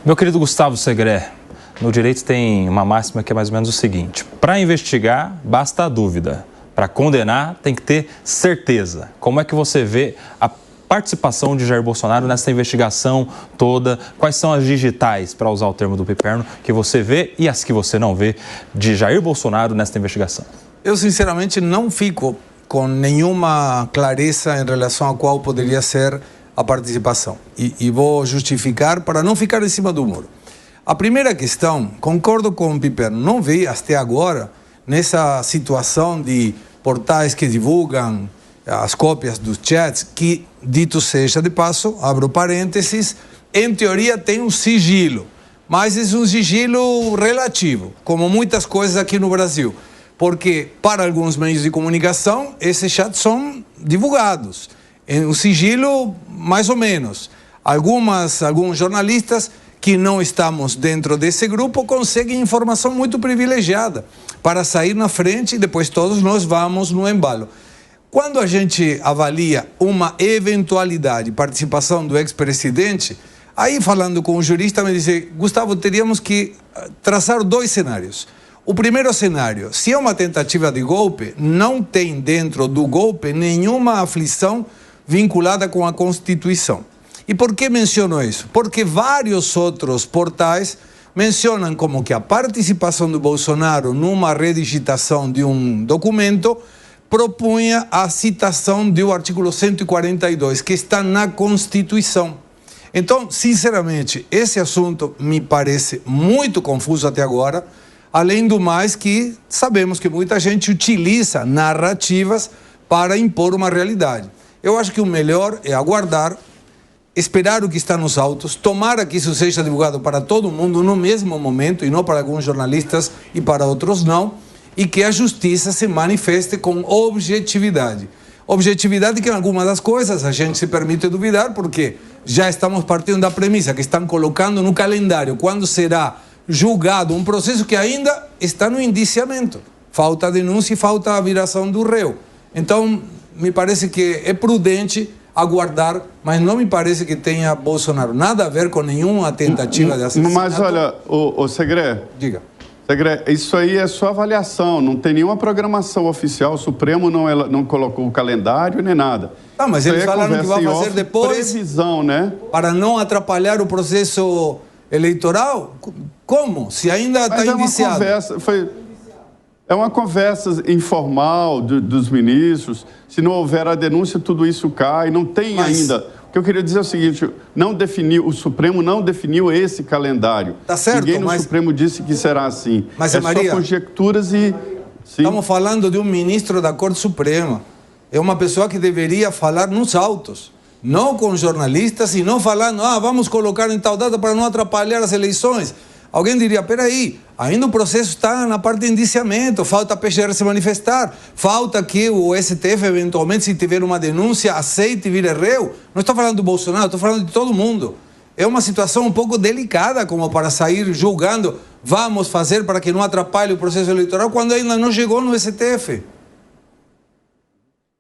Meu querido Gustavo Segré, no direito tem uma máxima que é mais ou menos o seguinte: para investigar, basta a dúvida. Para condenar, tem que ter certeza. Como é que você vê a participação de Jair Bolsonaro nessa investigação toda? Quais são as digitais, para usar o termo do Piperno, que você vê e as que você não vê de Jair Bolsonaro nessa investigação? Eu, sinceramente, não fico com nenhuma clareza em relação a qual poderia ser a participação. E vou justificar para não ficar em cima do muro. A primeira questão, concordo com o Piperno, não vi até agora nessa situação de portais que divulgam as cópias dos chats, que, dito seja de passo, abro parênteses, em teoria tem um sigilo, mas é um sigilo relativo, como muitas coisas aqui no Brasil, porque para alguns meios de comunicação esses chats são divulgados, o sigilo mais ou menos. Alguns jornalistas que não estamos dentro desse grupo conseguem informação muito privilegiada para sair na frente e depois todos nós vamos no embalo. Quando a gente avalia uma eventualidade, participação do ex-presidente, aí falando com o jurista me disse: Gustavo, teríamos que traçar dois cenários. O primeiro cenário, se é uma tentativa de golpe, não tem dentro do golpe nenhuma aflição vinculada com a Constituição. E por que menciono isso? Porque vários outros portais mencionam como que a participação do Bolsonaro numa redigitação de um documento propunha a citação do artigo 142, que está na Constituição. Então, sinceramente, esse assunto me parece muito confuso até agora, além do mais que sabemos que muita gente utiliza narrativas para impor uma realidade. Eu acho que o melhor é aguardar, esperar o que está nos autos, tomara que isso seja divulgado para todo mundo no mesmo momento e não para alguns jornalistas e para outros não, e que a justiça se manifeste com objetividade. Objetividade que em algumas das coisas a gente se permite duvidar, porque já estamos partindo da premissa que estão colocando no calendário quando será julgado um processo que ainda está no indiciamento. Falta a denúncia e falta a viração do réu. Então, me parece que é prudente aguardar, mas não me parece que tenha Bolsonaro nada a ver com nenhuma tentativa de assassinato. Mas olha, o Segré... Diga. Segré, isso aí é sua avaliação, não tem nenhuma programação oficial, o Supremo não colocou o calendário nem nada. Ah, mas eles falaram que vai fazer depois... Previsão, né? Para não atrapalhar o processo eleitoral? Como? Se ainda está indiciado. É uma conversa informal dos ministros. Se não houver a denúncia, tudo isso cai. Não tem ainda. O que eu queria dizer é o seguinte: o Supremo não definiu esse calendário. Tá certo, ninguém no Supremo disse que será assim. Mas, é Maria, só conjecturas e... Sim. Estamos falando de um ministro da Corte Suprema. É uma pessoa que deveria falar nos autos, não com jornalistas e não falando, vamos colocar em tal data para não atrapalhar as eleições. Alguém diria, peraí, ainda o processo está na parte de indiciamento, falta a PGR se manifestar, falta que o STF, eventualmente, se tiver uma denúncia, aceite e vire réu. Não estou falando do Bolsonaro, estou falando de todo mundo. É uma situação um pouco delicada como para sair julgando, vamos fazer para que não atrapalhe o processo eleitoral, quando ainda não chegou no STF.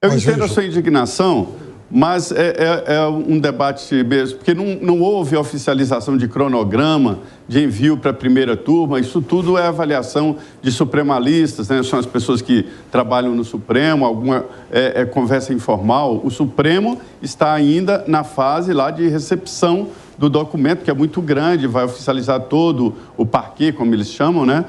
Eu entendo a sua indignação, mas é um debate mesmo, porque não houve oficialização de cronograma, de envio para a primeira turma, isso tudo é avaliação de supremalistas, né? São as pessoas que trabalham no Supremo, alguma conversa informal. O Supremo está ainda na fase lá de recepção do documento, que é muito grande, vai oficializar todo o parquê, como eles chamam, né?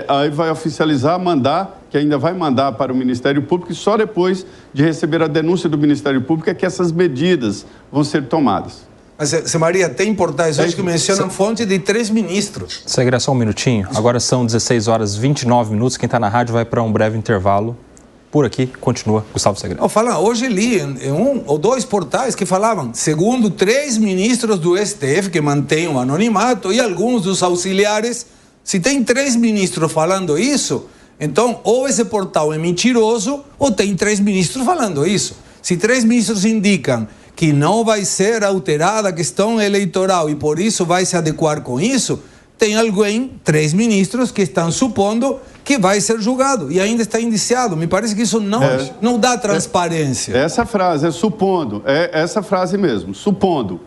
Aí vai oficializar, mandar, que ainda vai mandar para o Ministério Público, e só depois de receber a denúncia do Ministério Público é que essas medidas vão ser tomadas. Mas, Maria, tem portais hoje que mencionam fonte de 3 ministros. Segré, só um minutinho. Agora são 16 horas e 29 minutos. Quem está na rádio vai para um breve intervalo. Por aqui, continua Gustavo Segré. Hoje li em 1 ou 2 portais que falavam, segundo 3 ministros do STF que mantêm o anonimato e alguns dos auxiliares, se tem 3 ministros falando isso, então ou esse portal é mentiroso ou tem 3 ministros falando isso. Se 3 ministros indicam que não vai ser alterada a questão eleitoral e por isso vai se adequar com isso, tem alguém, 3 ministros, que estão supondo que vai ser julgado e ainda está indiciado. Me parece que isso não dá transparência. Essa frase é supondo, é essa frase mesmo, supondo.